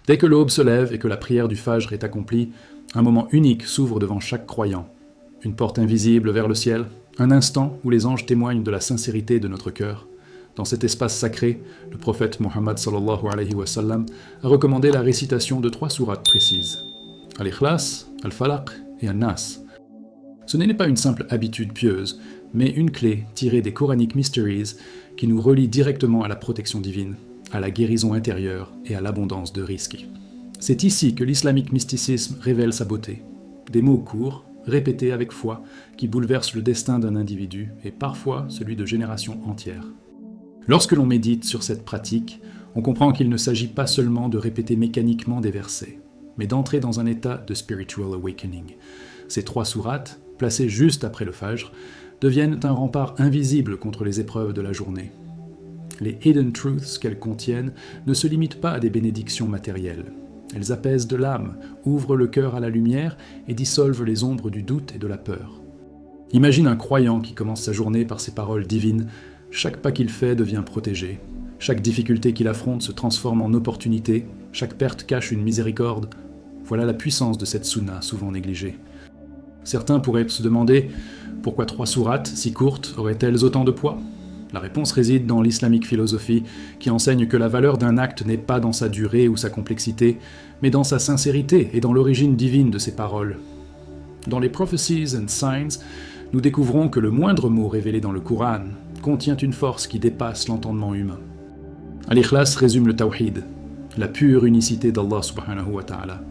Dès que l'aube se lève et que la prière du Fajr est accomplie, un moment unique s'ouvre devant chaque croyant. Une porte invisible vers le ciel, un instant où les anges témoignent de la sincérité de notre cœur. Dans cet espace sacré, le prophète Mohammed sallallahu alayhi wa sallam a recommandé la récitation de 3 sourates précises. Al-Ikhlas, Al-Falaq et An-Nas. Ce n'est pas une simple habitude pieuse, mais une clé tirée des Quranic Mysteries qui nous relie directement à la protection divine, à la guérison intérieure et à l'abondance de rizq. C'est ici que l'islamique mysticisme révèle sa beauté. Des mots courts, répétés avec foi, qui bouleversent le destin d'un individu et parfois celui de générations entières. Lorsque l'on médite sur cette pratique, on comprend qu'il ne s'agit pas seulement de répéter mécaniquement des versets, mais d'entrer dans un état de spiritual awakening. Ces 3 sourates, placées juste après le Fajr, deviennent un rempart invisible contre les épreuves de la journée. Les hidden truths qu'elles contiennent ne se limitent pas à des bénédictions matérielles. Elles apaisent de l'âme, ouvrent le cœur à la lumière et dissolvent les ombres du doute et de la peur. Imagine un croyant qui commence sa journée par ces paroles divines. Chaque pas qu'il fait devient protégé. Chaque difficulté qu'il affronte se transforme en opportunité. Chaque perte cache une miséricorde. Voilà la puissance de cette sunna souvent négligée. Certains pourraient se demander pourquoi 3 sourates, si courtes, auraient-elles autant de poids ? La réponse réside dans l'islamique philosophie, qui enseigne que la valeur d'un acte n'est pas dans sa durée ou sa complexité, mais dans sa sincérité et dans l'origine divine de ses paroles. Dans les Prophecies and Signs, nous découvrons que le moindre mot révélé dans le Coran contient une force qui dépasse l'entendement humain. Al-Ikhlas résume le Tawhid, la pure unicité d'Allah subhanahu wa ta'ala.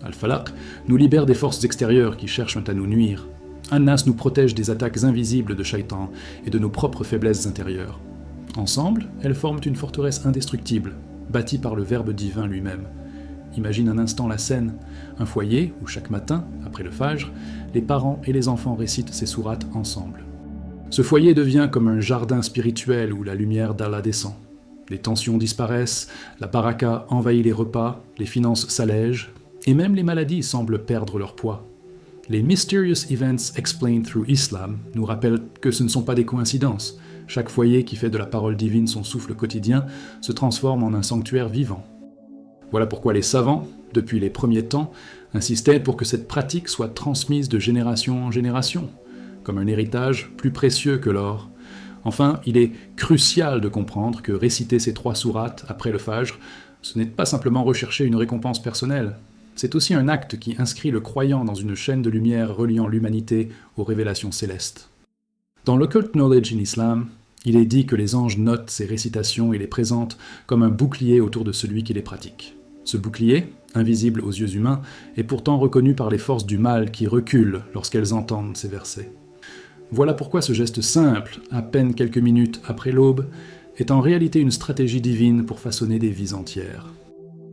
Al-Falaq nous libère des forces extérieures qui cherchent à nous nuire. An-Nas nous protège des attaques invisibles de Shaitan et de nos propres faiblesses intérieures. Ensemble, elles forment une forteresse indestructible, bâtie par le Verbe divin lui-même. Imagine un instant la scène, un foyer où chaque matin, après le Fajr, les parents et les enfants récitent ces sourates ensemble. Ce foyer devient comme un jardin spirituel où la lumière d'Allah descend. Les tensions disparaissent, la baraka envahit les repas, les finances s'allègent, et même les maladies semblent perdre leur poids. Les Mysterious Events Explained Through Islam nous rappellent que ce ne sont pas des coïncidences. Chaque foyer qui fait de la parole divine son souffle quotidien se transforme en un sanctuaire vivant. Voilà pourquoi les savants, depuis les premiers temps, insistaient pour que cette pratique soit transmise de génération en génération, comme un héritage plus précieux que l'or. Enfin, il est crucial de comprendre que réciter ces 3 sourates après le Fajr, ce n'est pas simplement rechercher une récompense personnelle. C'est aussi un acte qui inscrit le croyant dans une chaîne de lumière reliant l'humanité aux révélations célestes. Dans l'Occult Knowledge in Islam, il est dit que les anges notent ces récitations et les présentent comme un bouclier autour de celui qui les pratique. Ce bouclier, invisible aux yeux humains, est pourtant reconnu par les forces du mal qui reculent lorsqu'elles entendent ces versets. Voilà pourquoi ce geste simple, à peine quelques minutes après l'aube, est en réalité une stratégie divine pour façonner des vies entières.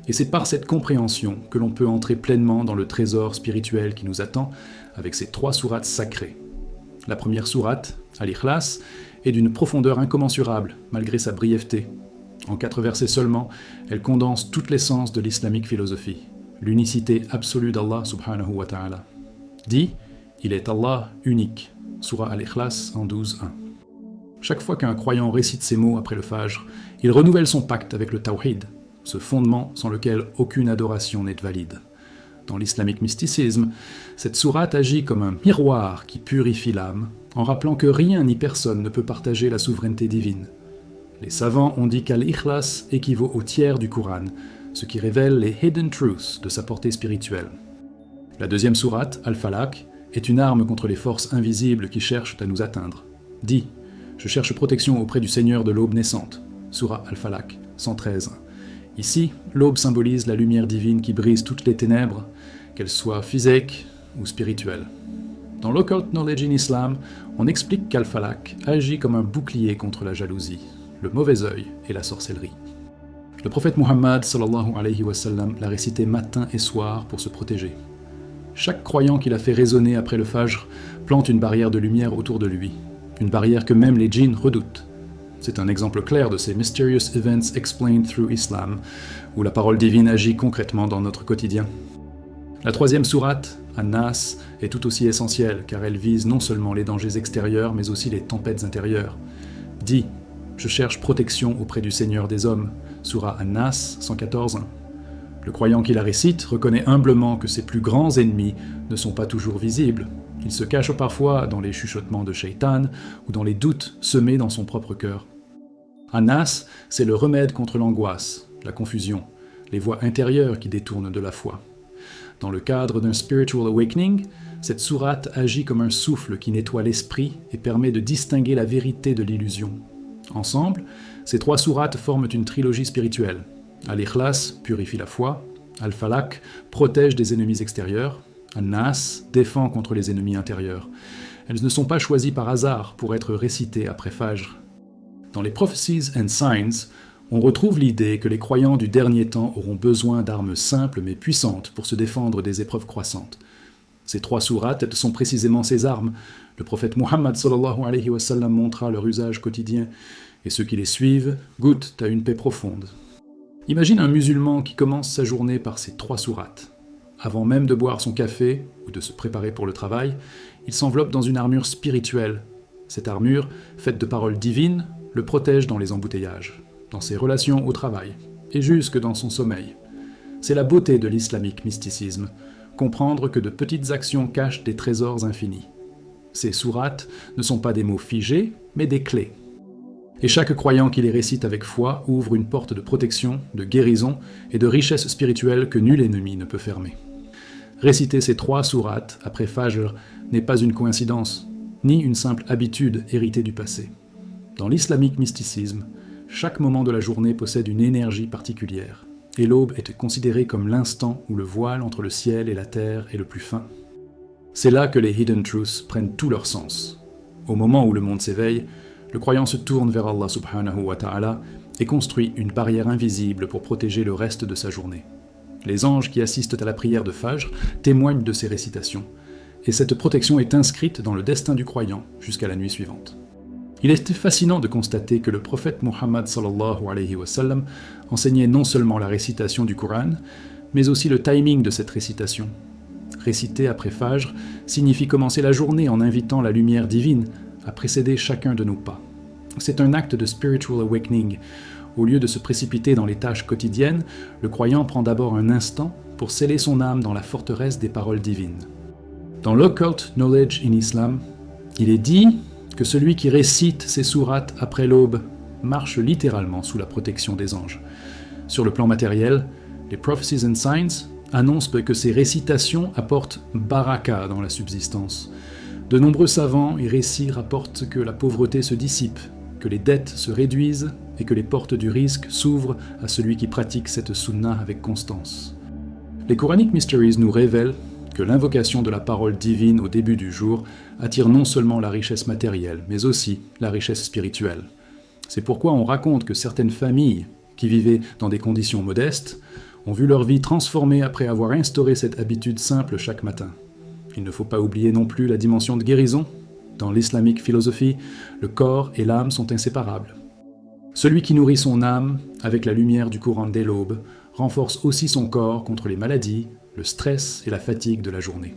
Et c'est par cette compréhension que l'on peut entrer pleinement dans le trésor spirituel qui nous attend avec ces 3 sourates sacrées. La première sourate, Al-Ikhlas, est d'une profondeur incommensurable malgré sa brièveté. En 4 versets seulement, elle condense toute l'essence de l'islamique philosophie, l'unicité absolue d'Allah subhanahu wa ta'ala. Dit, il est Allah unique, Surah Al-Ikhlas en 12.1. Chaque fois qu'un croyant récite ces mots après le Fajr, il renouvelle son pacte avec le Tawhid, ce fondement sans lequel aucune adoration n'est valide. Dans l'islamique mysticisme, cette sourate agit comme un miroir qui purifie l'âme, en rappelant que rien ni personne ne peut partager la souveraineté divine. Les savants ont dit qu'Al-Ikhlas équivaut au tiers du Coran, ce qui révèle les hidden truths de sa portée spirituelle. La deuxième sourate, Al-Falaq, est une arme contre les forces invisibles qui cherchent à nous atteindre. Dit, je cherche protection auprès du Seigneur de l'aube naissante. Surah Al-Falaq, 113. Ici, l'aube symbolise la lumière divine qui brise toutes les ténèbres, qu'elles soient physiques ou spirituelles. Dans l'Occult Knowledge in Islam, on explique qu'Al-Falaq agit comme un bouclier contre la jalousie, le mauvais œil et la sorcellerie. Le prophète Muhammad sallallahu alayhi wa sallam l'a récité matin et soir pour se protéger. Chaque croyant qu'il a fait résonner après le Fajr plante une barrière de lumière autour de lui, une barrière que même les djinns redoutent. C'est un exemple clair de ces Mysterious Events Explained Through Islam, où la parole divine agit concrètement dans notre quotidien. La troisième sourate, An-Nas, est tout aussi essentielle, car elle vise non seulement les dangers extérieurs, mais aussi les tempêtes intérieures. Dit, je cherche protection auprès du Seigneur des hommes, Surah An-Nas, 114. Le croyant qui la récite reconnaît humblement que ses plus grands ennemis ne sont pas toujours visibles. Ils se cachent parfois dans les chuchotements de Shaitan ou dans les doutes semés dans son propre cœur. An-Nas, c'est le remède contre l'angoisse, la confusion, les voies intérieures qui détournent de la foi. Dans le cadre d'un spiritual awakening, cette sourate agit comme un souffle qui nettoie l'esprit et permet de distinguer la vérité de l'illusion. Ensemble, ces 3 sourates forment une trilogie spirituelle. Al-Ikhlas purifie la foi, Al-Falaq protège des ennemis extérieurs, An-Nas défend contre les ennemis intérieurs. Elles ne sont pas choisies par hasard pour être récitées après Fajr. Dans les Prophecies and Signs, on retrouve l'idée que les croyants du dernier temps auront besoin d'armes simples mais puissantes pour se défendre des épreuves croissantes. Ces 3 sourates sont précisément ces armes. Le prophète Muhammad sallallahu alayhi wa sallam montra leur usage quotidien, et ceux qui les suivent goûtent à une paix profonde. Imagine un musulman qui commence sa journée par ces 3 sourates. Avant même de boire son café ou de se préparer pour le travail, il s'enveloppe dans une armure spirituelle. Cette armure, faite de paroles divines, le protège dans les embouteillages, dans ses relations au travail, et jusque dans son sommeil. C'est la beauté de l'islamique mysticisme, comprendre que de petites actions cachent des trésors infinis. Ces sourates ne sont pas des mots figés, mais des clés. Et chaque croyant qui les récite avec foi ouvre une porte de protection, de guérison et de richesse spirituelle que nul ennemi ne peut fermer. Réciter ces 3 sourates après Fajr n'est pas une coïncidence, ni une simple habitude héritée du passé. Dans l'islamique mysticisme, chaque moment de la journée possède une énergie particulière, et l'aube est considérée comme l'instant où le voile entre le ciel et la terre est le plus fin. C'est là que les Hidden Truths prennent tout leur sens. Au moment où le monde s'éveille, le croyant se tourne vers Allah subhanahu wa ta'ala et construit une barrière invisible pour protéger le reste de sa journée. Les anges qui assistent à la prière de Fajr témoignent de ces récitations, et cette protection est inscrite dans le destin du croyant jusqu'à la nuit suivante. Il est fascinant de constater que le prophète Muhammad sallallahu alayhi wa sallam enseignait non seulement la récitation du Coran, mais aussi le timing de cette récitation. Réciter après Fajr signifie commencer la journée en invitant la lumière divine à précéder chacun de nos pas. C'est un acte de spiritual awakening. Au lieu de se précipiter dans les tâches quotidiennes, le croyant prend d'abord un instant pour sceller son âme dans la forteresse des paroles divines. Dans l'Occult Knowledge in Islam, il est dit que celui qui récite ces sourates après l'aube marche littéralement sous la protection des anges. Sur le plan matériel, les Prophecies and Signs annoncent que ces récitations apportent baraka dans la subsistance. De nombreux savants et récits rapportent que la pauvreté se dissipe, que les dettes se réduisent et que les portes du risque s'ouvrent à celui qui pratique cette sunna avec constance. Les Quranic Mysteries nous révèlent que l'invocation de la parole divine au début du jour attire non seulement la richesse matérielle, mais aussi la richesse spirituelle. C'est pourquoi on raconte que certaines familles, qui vivaient dans des conditions modestes, ont vu leur vie transformée après avoir instauré cette habitude simple chaque matin. Il ne faut pas oublier non plus la dimension de guérison. Dans l'islamique philosophie, le corps et l'âme sont inséparables. Celui qui nourrit son âme avec la lumière du courant dès l'aube renforce aussi son corps contre les maladies, le stress et la fatigue de la journée.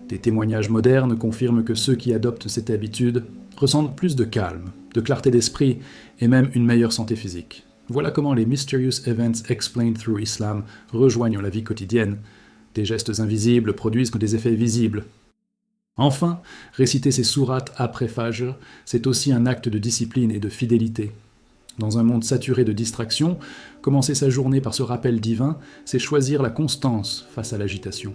Des témoignages modernes confirment que ceux qui adoptent cette habitude ressentent plus de calme, de clarté d'esprit et même une meilleure santé physique. Voilà comment les Mysterious Events Explained Through Islam rejoignent la vie quotidienne. Des gestes invisibles produisent des effets visibles. Enfin, réciter ces sourates après Fajr, c'est aussi un acte de discipline et de fidélité. Dans un monde saturé de distractions, commencer sa journée par ce rappel divin, c'est choisir la constance face à l'agitation.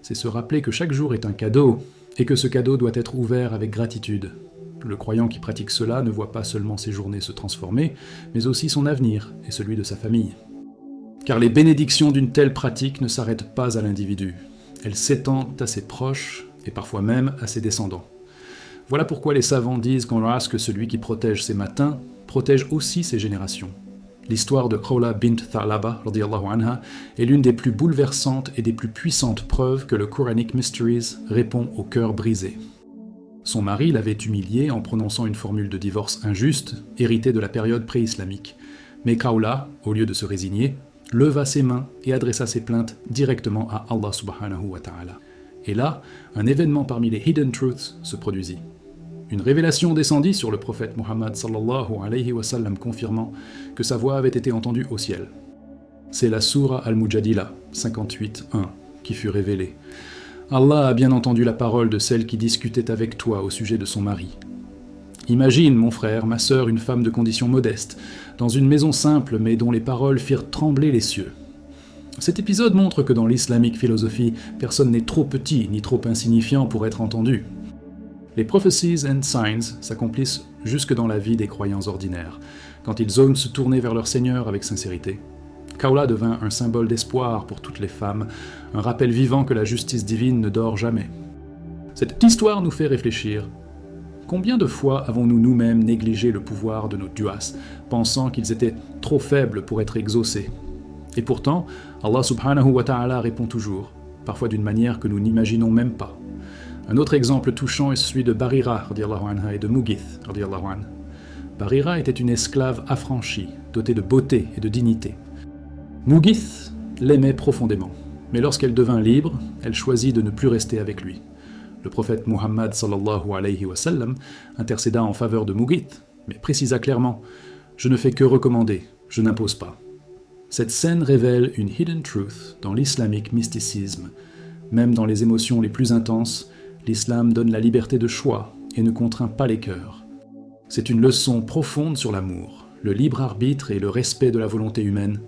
C'est se rappeler que chaque jour est un cadeau, et que ce cadeau doit être ouvert avec gratitude. Le croyant qui pratique cela ne voit pas seulement ses journées se transformer, mais aussi son avenir et celui de sa famille. Car les bénédictions d'une telle pratique ne s'arrêtent pas à l'individu. Elles s'étendent à ses proches, et parfois même à ses descendants. Voilà pourquoi les savants disent qu'on rase que celui qui protège ses matins protège aussi ses générations. L'histoire de Khawla bint Tha'laba radiyallahu anha est l'une des plus bouleversantes et des plus puissantes preuves que le Quranic Mysteries répond au cœur brisé. Son mari l'avait humiliée en prononçant une formule de divorce injuste, héritée de la période pré-islamique. Mais Khawla, au lieu de se résigner, leva ses mains et adressa ses plaintes directement à Allah subhanahu wa ta'ala. Et là, un événement parmi les Hidden Truths se produisit. Une révélation descendit sur le prophète Muhammad sallallahu alayhi wa sallam confirmant que sa voix avait été entendue au ciel. C'est la sourate Al-Mujadila, 58.1, qui fut révélée. Allah a bien entendu la parole de celle qui discutait avec toi au sujet de son mari. Imagine, mon frère, ma sœur, une femme de condition modeste, dans une maison simple mais dont les paroles firent trembler les cieux. Cet épisode montre que dans l'islamique philosophie, personne n'est trop petit ni trop insignifiant pour être entendu. Les prophecies and signs s'accomplissent jusque dans la vie des croyants ordinaires, quand ils osent se tourner vers leur Seigneur avec sincérité. Khawla devint un symbole d'espoir pour toutes les femmes, un rappel vivant que la justice divine ne dort jamais. Cette histoire nous fait réfléchir. Combien de fois avons-nous nous-mêmes négligé le pouvoir de nos duas, pensant qu'ils étaient trop faibles pour être exaucés? Et pourtant, Allah subhanahu wa ta'ala répond toujours, parfois d'une manière que nous n'imaginons même pas. Un autre exemple touchant est celui de Barira radiallahu anha, et de Mughith radiallahu anha. Barira était une esclave affranchie, dotée de beauté et de dignité. Mughith l'aimait profondément, mais lorsqu'elle devint libre, elle choisit de ne plus rester avec lui. Le prophète Muhammad sallallahu alayhi wa sallam intercéda en faveur de Mughith, mais précisa clairement « Je ne fais que recommander, je n'impose pas ». Cette scène révèle une hidden truth dans l'islamique mysticisme. Même dans les émotions les plus intenses, l'islam donne la liberté de choix et ne contraint pas les cœurs. C'est une leçon profonde sur l'amour, le libre arbitre et le respect de la volonté humaine.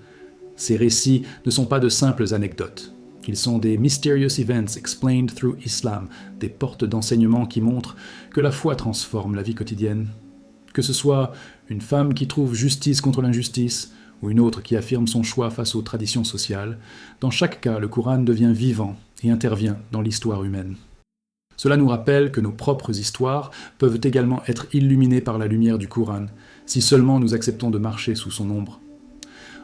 Ces récits ne sont pas de simples anecdotes. Ils sont des mysterious events explained through Islam, des portes d'enseignement qui montrent que la foi transforme la vie quotidienne. Que ce soit une femme qui trouve justice contre l'injustice, ou une autre qui affirme son choix face aux traditions sociales, dans chaque cas, le Coran devient vivant et intervient dans l'histoire humaine. Cela nous rappelle que nos propres histoires peuvent également être illuminées par la lumière du Coran, si seulement nous acceptons de marcher sous son ombre.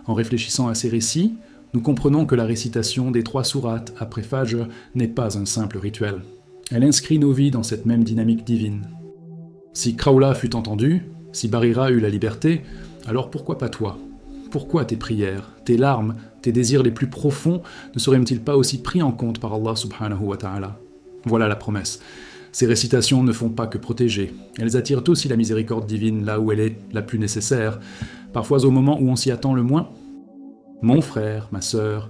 En réfléchissant à ces récits, nous comprenons que la récitation des 3 sourates après Fajr n'est pas un simple rituel. Elle inscrit nos vies dans cette même dynamique divine. Si Khawla fut entendue, si Barira eut la liberté, alors pourquoi pas toi? Pourquoi tes prières, tes larmes, tes désirs les plus profonds ne seraient-ils pas aussi pris en compte par Allah subhanahu wa ta'ala? Voilà la promesse. Ces récitations ne font pas que protéger. Elles attirent aussi la miséricorde divine là où elle est la plus nécessaire, parfois au moment où on s'y attend le moins. Mon frère, ma sœur,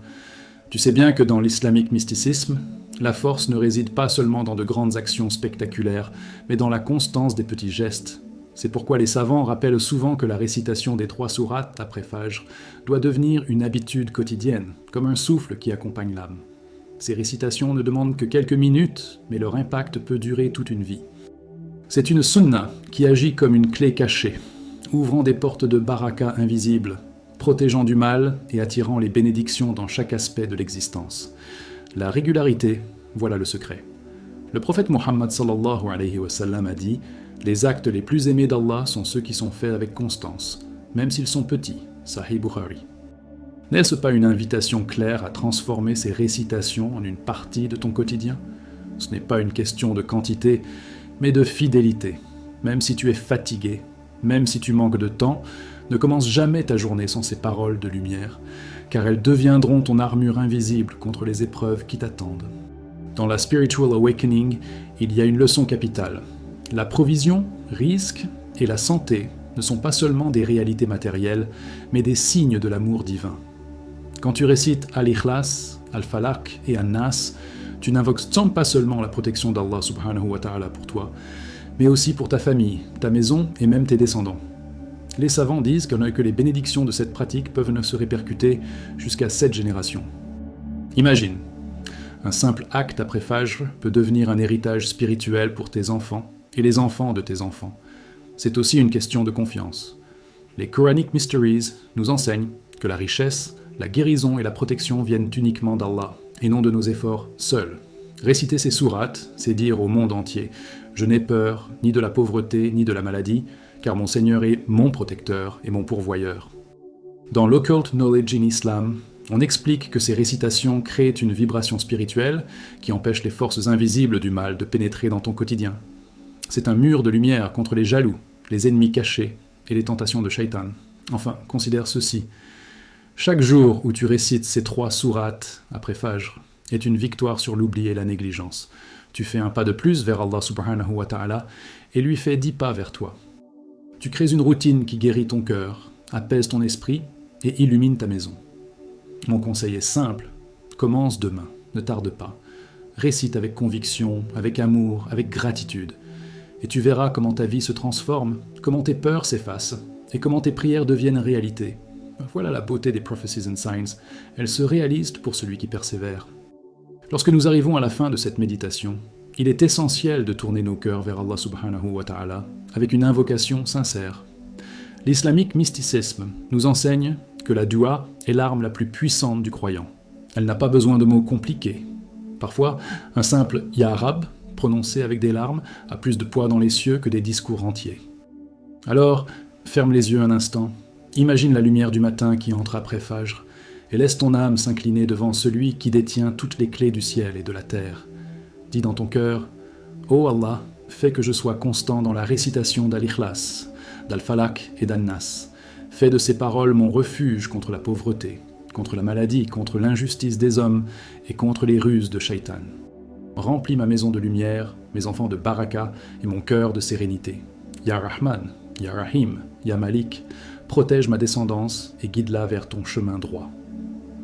tu sais bien que dans l'islamique mysticisme, la force ne réside pas seulement dans de grandes actions spectaculaires, mais dans la constance des petits gestes. C'est pourquoi les savants rappellent souvent que la récitation des 3 sourates après Fajr doit devenir une habitude quotidienne, comme un souffle qui accompagne l'âme. Ces récitations ne demandent que quelques minutes, mais leur impact peut durer toute une vie. C'est une sunna qui agit comme une clé cachée, ouvrant des portes de baraka invisibles, protégeant du mal et attirant les bénédictions dans chaque aspect de l'existence. La régularité, voilà le secret. Le prophète Muhammad sallallahu alayhi wa sallam a dit « Les actes les plus aimés d'Allah sont ceux qui sont faits avec constance, même s'ils sont petits. » Sahih Bukhari. N'est-ce pas une invitation claire à transformer ces récitations en une partie de ton quotidien? Ce n'est pas une question de quantité, mais de fidélité. Même si tu es fatigué, même si tu manques de temps, ne commence jamais ta journée sans ces paroles de lumière, car elles deviendront ton armure invisible contre les épreuves qui t'attendent. Dans la Spiritual Awakening, il y a une leçon capitale. La provision, risque et la santé ne sont pas seulement des réalités matérielles, mais des signes de l'amour divin. Quand tu récites Al-Ikhlas, Al-Falaq et An-Nas, tu n'invoques pas seulement la protection d'Allah subhanahu wa ta'ala pour toi, mais aussi pour ta famille, ta maison et même tes descendants. Les savants disent que les bénédictions de cette pratique peuvent se répercuter jusqu'à 7 générations. Imagine, un simple acte après Fajr peut devenir un héritage spirituel pour tes enfants et les enfants de tes enfants. C'est aussi une question de confiance. Les Quranic Mysteries nous enseignent que la richesse, la guérison et la protection viennent uniquement d'Allah, et non de nos efforts seuls. Réciter ces sourates, c'est dire au monde entier « Je n'ai peur ni de la pauvreté ni de la maladie, car mon Seigneur est mon protecteur et mon pourvoyeur. » Dans l'Occult Knowledge in Islam, on explique que ces récitations créent une vibration spirituelle qui empêche les forces invisibles du mal de pénétrer dans ton quotidien. C'est un mur de lumière contre les jaloux, les ennemis cachés et les tentations de Shaitan. Enfin, considère ceci. Chaque jour où tu récites ces 3 sourates après Fajr est une victoire sur l'oubli et la négligence. Tu fais un pas de plus vers Allah subhanahu wa ta'ala et lui fais 10 pas vers toi. Tu crées une routine qui guérit ton cœur, apaise ton esprit et illumine ta maison. Mon conseil est simple, commence demain, ne tarde pas. Récite avec conviction, avec amour, avec gratitude. Et tu verras comment ta vie se transforme, comment tes peurs s'effacent, et comment tes prières deviennent réalité. Voilà la beauté des Prophecies and Signs, elles se réalisent pour celui qui persévère. Lorsque nous arrivons à la fin de cette méditation, il est essentiel de tourner nos cœurs vers Allah subhanahu wa ta'ala avec une invocation sincère. L'islamique mysticisme nous enseigne que la dua est l'arme la plus puissante du croyant. Elle n'a pas besoin de mots compliqués. Parfois, un simple « Ya Rab » prononcé avec des larmes a plus de poids dans les cieux que des discours entiers. Alors, ferme les yeux un instant, imagine la lumière du matin qui entre après Fajr, et laisse ton âme s'incliner devant celui qui détient toutes les clés du ciel et de la terre. Dis dans ton cœur, « Ô Allah, fais que je sois constant dans la récitation d'Al-Ikhlas, d'Al-Falaq et d'An-Nas. Fais de ces paroles mon refuge contre la pauvreté, contre la maladie, contre l'injustice des hommes et contre les ruses de Shaitan. Remplis ma maison de lumière, mes enfants de baraka et mon cœur de sérénité. Ya Rahman, Ya Rahim, Ya Malik, protège ma descendance et guide-la vers ton chemin droit. »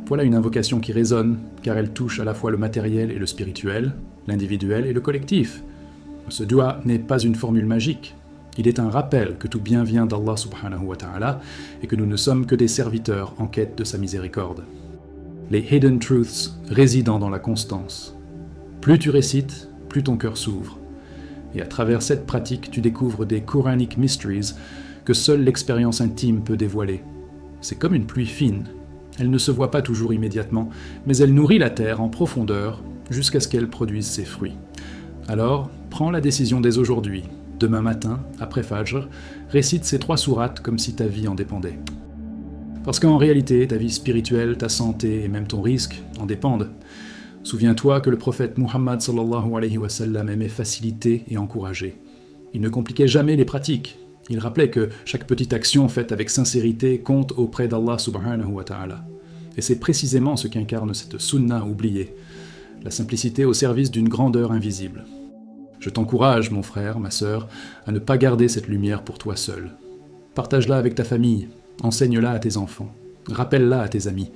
Voilà une invocation qui résonne, car elle touche à la fois le matériel et le spirituel, l'individuel et le collectif. Ce dua n'est pas une formule magique. Il est un rappel que tout bien vient d'Allah subhanahu wa ta'ala et que nous ne sommes que des serviteurs en quête de sa miséricorde. Les hidden truths résidant dans la constance. Plus tu récites, plus ton cœur s'ouvre. Et à travers cette pratique, tu découvres des Quranic mysteries que seule l'expérience intime peut dévoiler. C'est comme une pluie fine. Elle ne se voit pas toujours immédiatement, mais elle nourrit la terre en profondeur jusqu'à ce qu'elle produise ses fruits. Alors, prends la décision dès aujourd'hui. Demain matin, après Fajr, récite ces 3 sourates comme si ta vie en dépendait. Parce qu'en réalité, ta vie spirituelle, ta santé et même ton risque en dépendent. Souviens-toi que le prophète Muhammad sallallahu alayhi wa sallam aimait faciliter et encourager. Il ne compliquait jamais les pratiques. Il rappelait que chaque petite action faite avec sincérité compte auprès d'Allah subhanahu wa ta'ala. Et c'est précisément ce qu'incarne cette sunna oubliée, la simplicité au service d'une grandeur invisible. Je t'encourage, mon frère, ma sœur, à ne pas garder cette lumière pour toi seul. Partage-la avec ta famille, enseigne-la à tes enfants, rappelle-la à tes amis,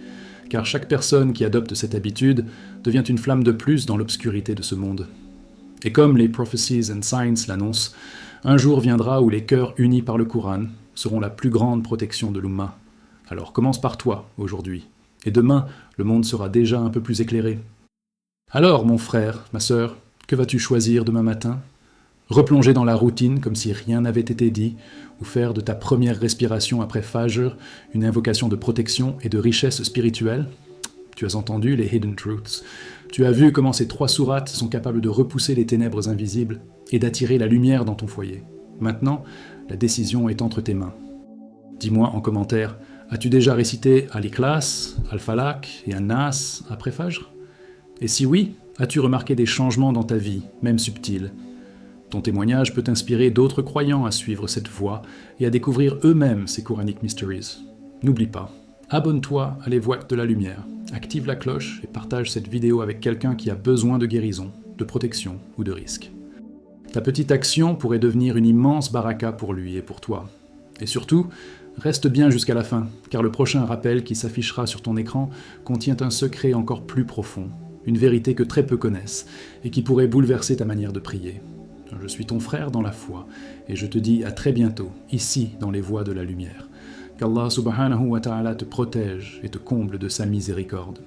car chaque personne qui adopte cette habitude devient une flamme de plus dans l'obscurité de ce monde. Et comme les Prophecies and Signs l'annoncent, un jour viendra où les cœurs unis par le Coran seront la plus grande protection de l'Ummah. Alors commence par toi, aujourd'hui, et demain, le monde sera déjà un peu plus éclairé. Alors, mon frère, ma sœur, que vas-tu choisir demain matin ? Replonger dans la routine comme si rien n'avait été dit, ou faire de ta première respiration après Fajr une invocation de protection et de richesse spirituelle ? Tu as entendu les Hidden Truths. Tu as vu comment ces 3 sourates sont capables de repousser les ténèbres invisibles et d'attirer la lumière dans ton foyer. Maintenant, la décision est entre tes mains. Dis-moi en commentaire, as-tu déjà récité Al-Ikhlas, Al-Falaq et An-Nas après Fajr ? Et si oui, as-tu remarqué des changements dans ta vie, même subtils ? Ton témoignage peut inspirer d'autres croyants à suivre cette voie et à découvrir eux-mêmes ces Quranic Mysteries. N'oublie pas, abonne-toi à les Voix de la Lumière, active la cloche et partage cette vidéo avec quelqu'un qui a besoin de guérison, de protection ou de risque. Ta petite action pourrait devenir une immense baraka pour lui et pour toi. Et surtout, reste bien jusqu'à la fin, car le prochain rappel qui s'affichera sur ton écran contient un secret encore plus profond, une vérité que très peu connaissent et qui pourrait bouleverser ta manière de prier. Je suis ton frère dans la foi et je te dis à très bientôt, ici dans les Voix de la Lumière. Qu'Allah subhanahu wa ta'ala te protège et te comble de sa miséricorde.